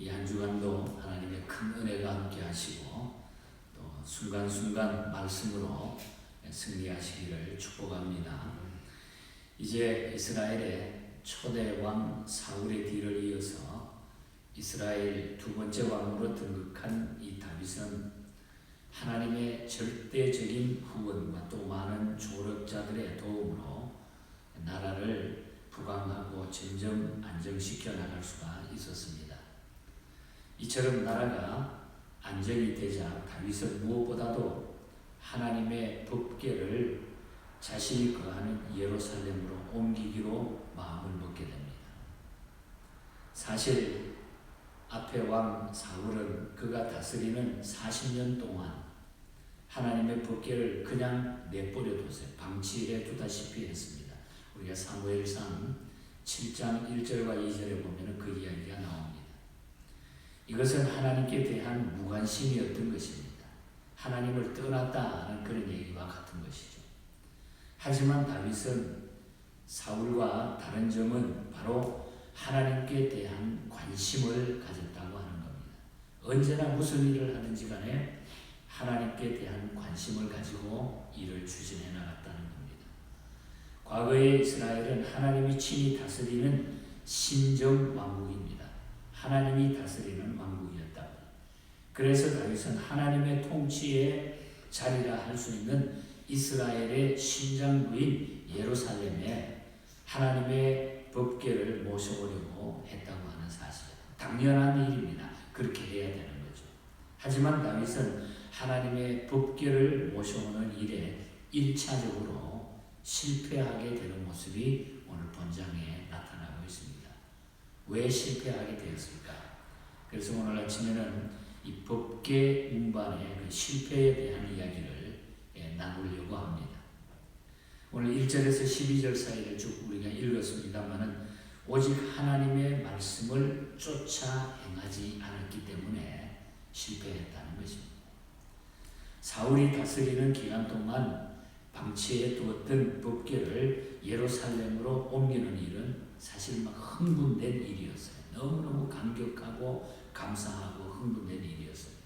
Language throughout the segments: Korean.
이 한 주간도 하나님의 큰 은혜가 함께 하시고 또 순간순간 말씀으로 승리하시기를 축복합니다. 이제 이스라엘의 초대 왕 사울의 뒤를 이어서 이스라엘 두 번째 왕으로 등극한 이 다윗은 하나님의 절대적인 후원과 또 많은 조력자들의 도움으로 나라를 부강하고 점점 안정시켜 나갈 수가 있었습니다. 이처럼 나라가 안정이 되자 다윗은 무엇보다도 하나님의 법궤를 자신이 거하는 예루살렘으로 옮기기로 마음을 먹게 됩니다. 사실 앞에 왕 사울은 그가 다스리는 40년 동안 하나님의 법궤를 그냥 내버려뒀어요. 방치해 두다시피 했습니다. 우리가 사무엘상 7장 1절과 2절에 보면 그 이야기가 나옵니다. 이것은 하나님께 대한 무관심이었던 것입니다. 하나님을 떠났다는 그런 얘기와 같은 것이죠. 하지만 다윗은 사울과 다른 점은 바로 하나님께 대한 관심을 가졌다고 하는 겁니다. 언제나 무슨 일을 하든지 간에 하나님께 대한 관심을 가지고 일을 추진해 나갔다는 겁니다. 과거의 이스라엘은 하나님이 친히 다스리는 신정 왕국입니다. 하나님이 다스리는 왕국이었다. 그래서 다윗은 하나님의 통치에 자리라 할 수 있는 이스라엘의 심장부인 예루살렘에 하나님의 법궤를 모셔오려고 했다고 하는 사실. 당연한 일입니다. 그렇게 해야 되는 거죠. 하지만 다윗은 하나님의 법궤를 모셔오는 일에 1차적으로 실패하게 되는 모습이 오늘 본장에 나타나고 있습니다. 왜 실패하게 되었을까? 그래서 오늘 아침에는 이 법궤 운반의 그 실패에 대한 이야기를 나누려고 합니다. 오늘 1절에서 12절 사이를 쭉 우리가 읽었습니다만은 오직 하나님의 말씀을 쫓아 행하지 않았기 때문에 실패했다는 것입니다. 사울이 다스리는 기간 동안 방치해 두었던 법궤를 예루살렘으로 옮기는 일은 사실 막 흥분된 일이었어요. 너무너무 감격하고 감사하고 흥분된 일이었습니다.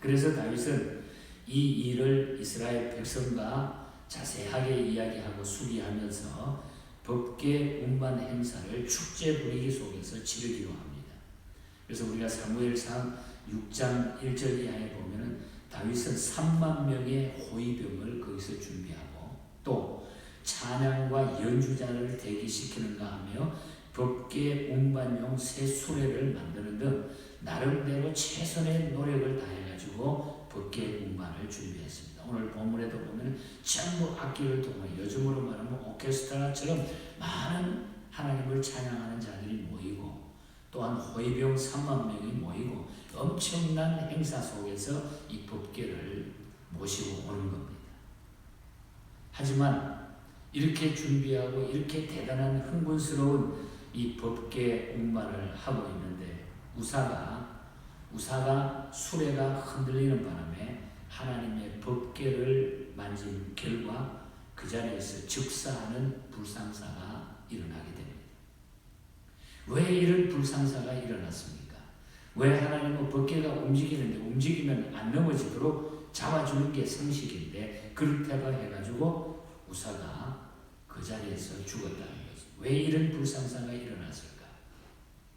그래서 다윗은 이 일을 이스라엘 백성과 자세하게 이야기하고 수기하면서 법궤 운반 행사를 축제 분위기 속에서 치르기로 합니다. 그래서 우리가 사무엘상 6장 1절 이하에 보면은 다윗은 3만 명의 호위병을 거기서 준비하고 또 찬양과 연주자를 대기시키는가 하며 법궤 운반용 새 수레를 만드는 등 나름대로 최선의 노력을 다해가지고 법궤 운반을 준비했습니다. 오늘 본문에도 보면 전부 악기를 통해 요즘으로 말하면 오케스트라처럼 많은 하나님을 찬양하는 자들이 모이고 또한 호위병 3만 명이 모이고 엄청난 행사 속에서 이 법궤를 모시고 오는 겁니다. 하지만 이렇게 준비하고 이렇게 대단한 흥분스러운 이 법궤 운반을 하고 있는데 우사가 수레가 흔들리는 바람에 하나님의 법궤를 만진 결과 그 자리에서 즉사하는 불상사가 일어나게 됩니다. 왜 이런 불상사가 일어났습니까? 왜 하나님은 법궤가 움직이는데 움직이면 안 넘어지도록 잡아주는 게 상식인데 그렇다고 해가지고 우사가 그 자리에서 죽었다는 거죠. 왜 이런 불상사가 일어났을까?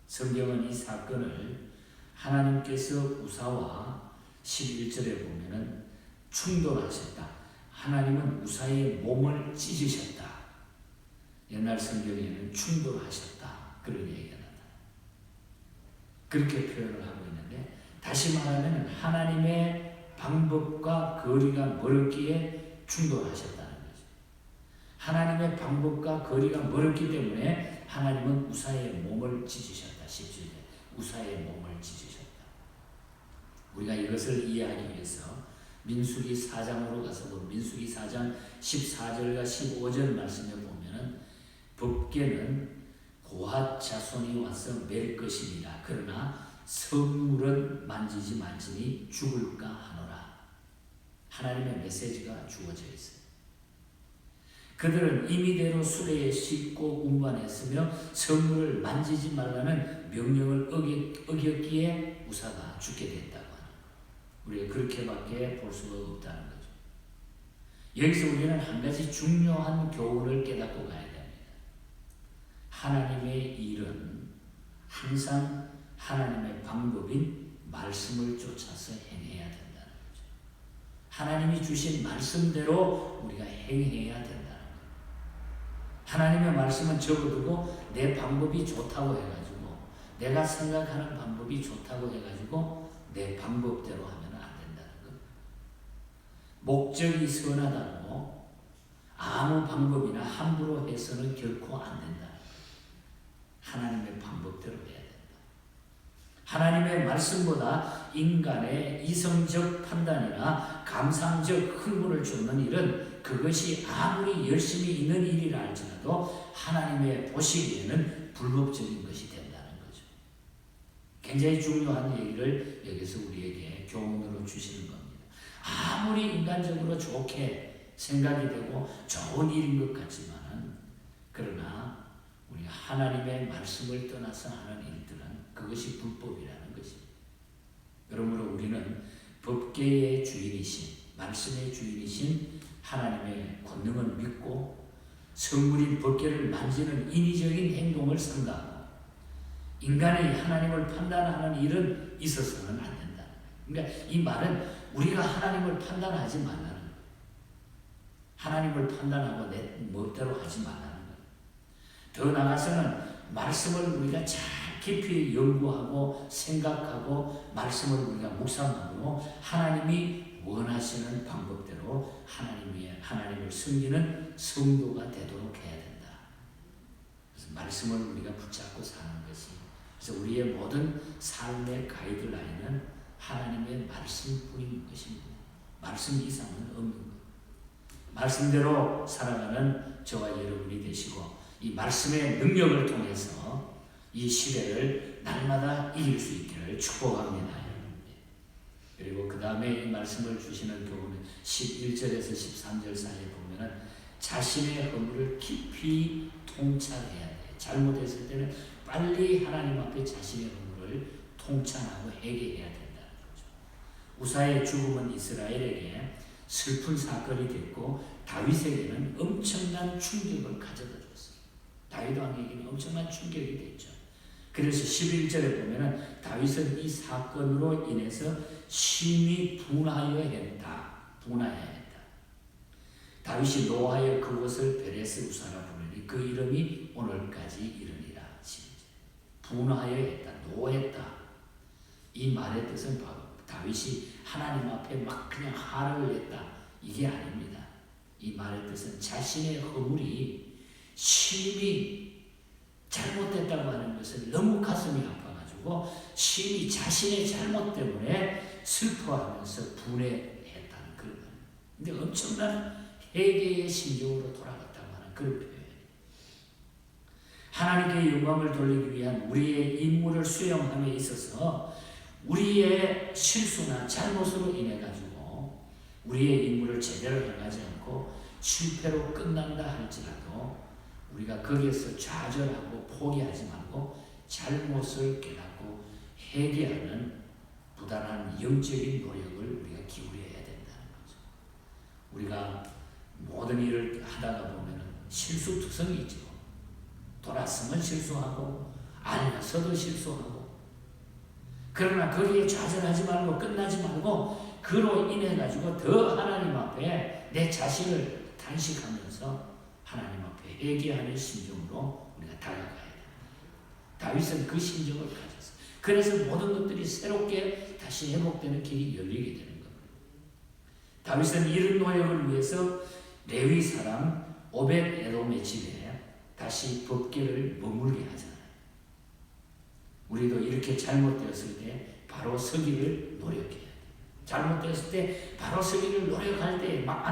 성경은 이 사건을 하나님께서 우사와 11절에 보면은 충돌하셨다. 하나님은 우사의 몸을 찢으셨다. 옛날 성경에는 충돌하셨다. 그런 얘기가 나타나요. 그렇게 표현을 하고 있는데 다시 말하면 하나님의 방법과 거리가 멀었기에 충돌하셨다는 거죠. 하나님의 방법과 거리가 멀었기 때문에 하나님은 우사의 몸을 찢으셨다. 17절 우사의 몸을 찢으셨다. 우리가 이것을 이해하기 위해서 민수기 4장으로 가서 민수기 4장 14절과 15절 말씀에 보면은 법궤는 고핫 자손이 와서 맬 것이니라. 그러나 성물은 만지지 말지니 죽을까 하노라. 하나님의 메시지가 주어져 있어요. 그들은 임의대로 수레에 싣고 운반했으며 성물을 만지지 말라는 명령을 어겼기에 우사가 죽게 됐다고 하는 거예요. 우리가 그렇게밖에 볼 수가 없다는 거죠. 여기서 우리는 한 가지 중요한 교훈을 깨닫고 가야 됩니다. 하나님의 일은 항상 하나님의 방법인 말씀을 쫓아서 행해야 된다는 거죠. 하나님이 주신 말씀대로 우리가 행해야 된다는 거예요. 하나님의 말씀은 접어두고 내 방법이 좋다고 해가지고 내가 생각하는 방법이 좋다고 해가지고 내 방법대로 하면 안 된다는 거예요. 목적이 선하다고 아무 방법이나 함부로 해서는 결코 안 된다. 하나님의 방법대로 해야 된다. 하나님의 말씀보다 인간의 이성적 판단이나 감상적 흥분을 쫓는 일은 그것이 아무리 열심히 있는 일이라 할지라도 하나님의 보시기에는 불법적인 것이 된다는 거죠. 굉장히 중요한 얘기를 여기서 우리에게 교훈으로 주시는 겁니다. 아무리 인간적으로 좋게 생각이 되고 좋은 일인 것 같지만 그러나 우리가 하나님의 말씀을 떠나서 하는 일들은 그것이 불법이라는 것입니다. 그러므로 우리는 법계의 주인이신 말씀의 주인이신 하나님의 권능을 믿고 성물인 법계를 만지는 인위적인 행동을 삼가하고 인간이 하나님을 판단하는 일은 있어서는 안 된다. 그러니까 이 말은 우리가 하나님을 판단하지 말라는 거예요. 하나님을 판단하고 내 멋대로 하지 말라는 거예요. 더 나아가서는 말씀을 우리가 잘 깊이 연구하고 생각하고 말씀을 우리가 묵상하고 하나님이 원하시는 방법대로 하나님을 섬기는 성도가 되도록 해야 된다. 그래서 말씀을 우리가 붙잡고 사는 것이 그래서 우리의 모든 삶의 가이드라인은 하나님의 말씀뿐인 것입니다. 말씀 이상은 없는 것. 말씀대로 살아가는 저와 여러분이 되시고 이 말씀의 능력을 통해서 이 시대를 날마다 이길 수 있기를 축복합니다. 그리고 그 다음에 이 말씀을 주시는 교훈은 11절에서 13절 사이에 보면은 자신의 허물을 깊이 통찰해야 돼. 잘못했을 때는 빨리 하나님 앞에 자신의 허물을 통찰하고 해결해야 된다는 거죠. 우사의 죽음은 이스라엘에게 슬픈 사건이 됐고 다윗에게는 엄청난 충격을 가져다 줬어요. 다윗 왕에게는 엄청난 충격이 됐죠. 그래서 11절에 보면은 다윗은 이 사건으로 인해서 심히 분하여야 했다. 다윗이 노하여 그곳을 베레스 우사라 부르니 그 이름이 오늘까지 이르니라. 분하여 했다. 노했다. 이 말의 뜻은 바로 다윗이 하나님 앞에 막 그냥 화를 냈다. 이게 아닙니다. 이 말의 뜻은 자신의 허물이 심히 잘못됐다고 하는 것을 너무 가슴이 아파가지고 심히 자신의 잘못 때문에 슬퍼하면서 분해했다는 그런 거예요. 근데 엄청난 회개의 심정으로 돌아갔다고 하는 그런 표현이에요. 하나님께 영광을 돌리기 위한 우리의 임무를 수행함에 있어서 우리의 실수나 잘못으로 인해 가지고 우리의 임무를 제대로 행하지 않고 실패로 끝난다 할지라도 우리가 거기에서 좌절하고 포기하지 말고 잘못을 깨닫고 회개하는 부단한 영적인 노력을 우리가 기울여야 된다는 거죠. 우리가 모든 일을 하다가 보면 실수투성이 있죠. 돌았으면 실수하고 아니어서도 실수하고 그러나 거기에 좌절하지 말고 끝나지 말고 그로 인해 가지고 더 하나님 앞에 내 자신을 단식하면서 하나님 앞에 회개하는 심정으로 우리가 다가가야 됩니다. 다윗은 그 심정을 가졌어요. 그래서 모든 것들이 새롭게 다시 회복되는 길이 열리게 되는 겁니다. 다윗은 이런 노력을 위해서 레위 사람 오벳 에돔의 집에 다시 법궤를 머물게 하잖아요. 우리도 이렇게 잘못되었을 때 바로 서기를 노력해야 돼요. 잘못되었을 때 바로 서기를 노력할 때 막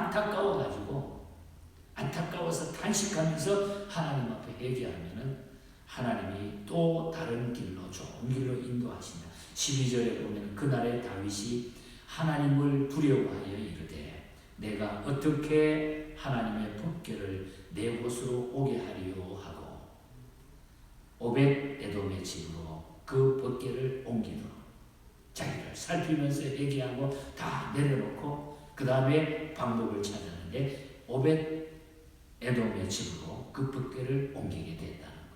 안타까워서 탄식하면서 하나님 앞에 회개하면은 하나님이 또 다른 길로 좋은 길로 인도하신다. 12절에 보면 그날의 다윗이 하나님을 두려워하여 이르되 내가 어떻게 하나님의 법궤를 내 곳으로 오게 하리요 하고 오벳 에돔의 집으로 그 벗개를 옮기도록 자기를 살피면서 회개하고 다 내려놓고 그 다음에 방법을 찾았는데 오벳 에돔의 집으로 그 벗개를 옮기게 됐다는 것.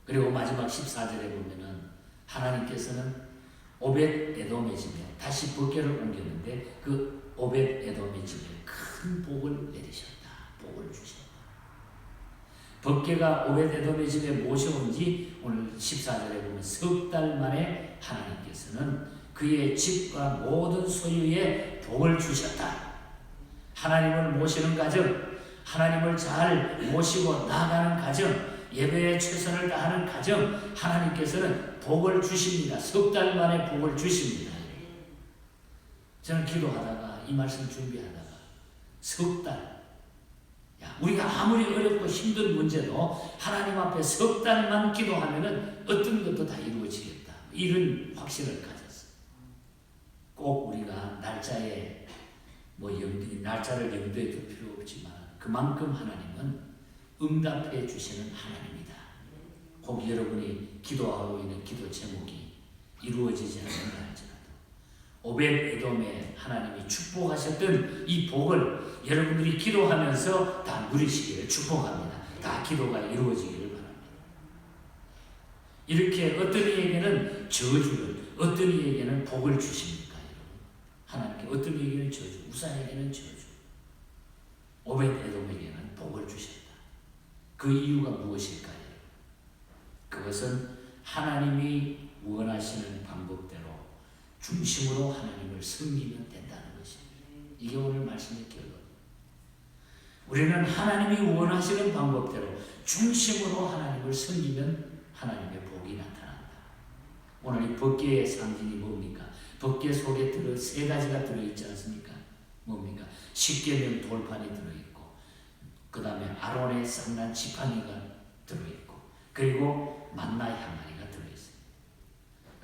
그리고 마지막 14절에 보면은 하나님께서는 오벳 에돔의 집에 다시 벗개를 옮겼는데 그 오벳 에돔의 집에 큰 복을 내리셨다. 복을 주셨다. 벗개가 오벳 에돔의 집에 모셔온 지 오늘 14절에 보면 석 달 만에 하나님께서는 그의 집과 모든 소유에 복을 주셨다. 하나님을 모시는 가정, 하나님을 잘 모시고 나아가는 가정, 예배에 최선을 다하는 가정, 하나님께서는 복을 주십니다. 석 달 만에 복을 주십니다. 저는 기도하다가 이 말씀 준비하다가 석 달, 우리가 아무리 어렵고 힘든 문제도 하나님 앞에 석 달만 기도하면은 어떤 것도 다 이루어지겠다. 이런 확신을 가졌어요. 꼭 우리가 날짜에 날짜를 염두에 둘 필요 없지만 그만큼 하나님은 응답해 주시는 하나님이다. 혹 여러분이 기도하고 있는 기도 제목이 이루어지지 않는다 할지라도 오벳 에돔에 하나님이 축복하셨던 이 복을 여러분들이 기도하면서 다 누리시기를 축복합니다. 다 기도가 이루어지기를 바랍니다. 이렇게 어떤 이에게는 저주를, 어떤 이에게는 복을 주십니까? 여러분? 하나님께 어떤 이에게는 저주, 우사에게는 저주, 오벳 에돔에게는 복을 주셨다. 그 이유가 무엇일까요? 그것은 하나님이 원하시는 방법대로 중심으로 하나님을 섬기면 된다는 것입니다. 이게 오늘 말씀의 결론. 우리는 하나님이 원하시는 방법대로 중심으로 하나님을 섬기면 하나님의 복이 나타난다. 오늘 이 법궤의 상징이 뭡니까? 법궤 속에 세 가지가 들어있지 않습니까? 뭡니까? 십계명 돌판이 들어있고 그 다음에 아론의 쌍난 지팡이가 들어있고 그리고 만나 향아리가 들어있어요.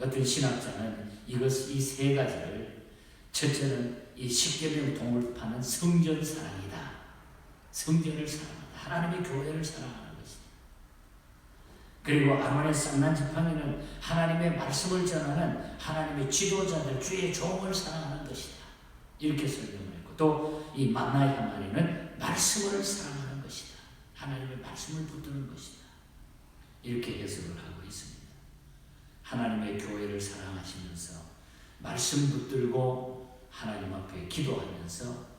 어떤 신학자는 이 세 가지를 첫째는 이 십계명 돌판은 성전 사랑이다. 성전을 사랑한다. 하나님의 교회를 사랑하는 것이다. 그리고 아론의 쌍난 지팡이는 하나님의 말씀을 전하는 하나님의 지도자들 주의 종을 사랑하는 것이다. 이렇게 설명을 했고 또 이 만나 향아리는 말씀을 사랑하는 것이다. 하나님의 말씀을 붙드는 것이다. 이렇게 해석을 하고 있습니다. 하나님의 교회를 사랑하시면서 말씀 붙들고 하나님 앞에 기도하면서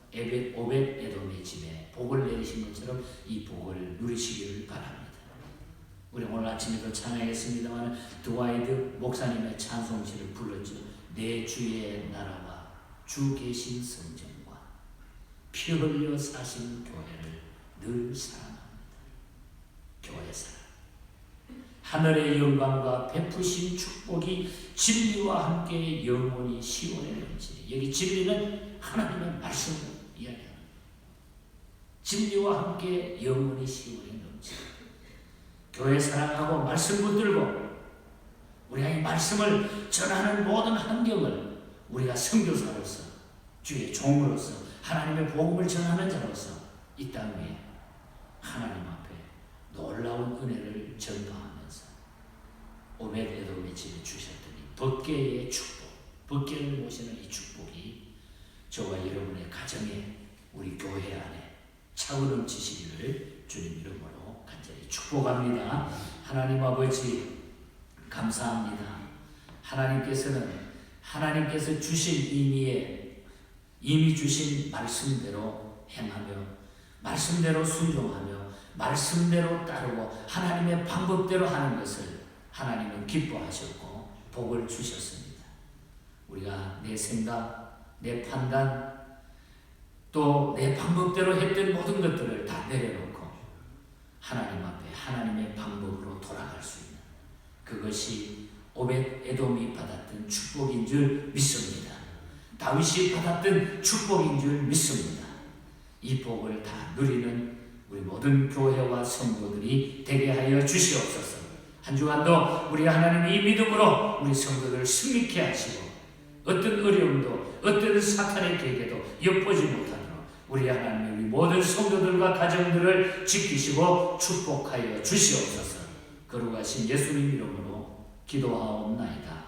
오벳 에돔의 집에 복을 내리신 것처럼 이 복을 누리시기를 바랍니다. 우리 오늘 아침에도 찬양했습니다만 드와이드 목사님의 찬송시를 불렀죠. 내 주의 나라와 주 계신 성전과 피 흘려 사신 교회를 늘 사랑합니다. 교회 사랑. 하늘의 영광과 베푸신 축복이 진리와 함께 영원히 시온에 넘치리. 여기 진리는 하나님의 말씀을 이야기합니다. 진리와 함께 영원히 시온에 넘치리. 교회 사랑하고 말씀 붙들고 우리가 이 말씀을 전하는 모든 환경을 우리가 선교사로서 주의 종으로서 하나님의 복음을 전하는 자로서 이 땅 위에 하나님 앞에 놀라운 은혜를 전파하면서 오벳 에돔의 집에 주셨더니 벗개의 축복, 벗개를 모시는 이 축복이 저와 여러분의 가정에 우리 교회 안에 차고 넘치시기를 주님 이름으로 간절히 축복합니다. 하나님 아버지 감사합니다. 하나님께서 주신 이미 주신 말씀대로 행하며 말씀대로 순종하며 말씀대로 따르고 하나님의 방법대로 하는 것을 하나님은 기뻐하셨고 복을 주셨습니다. 우리가 내 생각, 내 판단 또 내 방법대로 했던 모든 것들을 다 내려놓고 하나님 앞에 하나님의 방법으로 돌아갈 수 있는 그것이 오벳 에돔이 받았던 축복인 줄 믿습니다. 다윗이 받았던 축복인 줄 믿습니다. 이 복을 다 누리는 우리 모든 교회와 성도들이 되게 하여 주시옵소서. 한 주간도 우리 하나님이 이 믿음으로 우리 성도들을 승리케 하시고 어떤 어려움도 어떤 사탄의 계계도 엿보지 못하도록 우리 하나님, 우리 모든 성도들과 가정들을 지키시고 축복하여 주시옵소서. 거룩하신 예수님 이름으로 기도하옵나이다.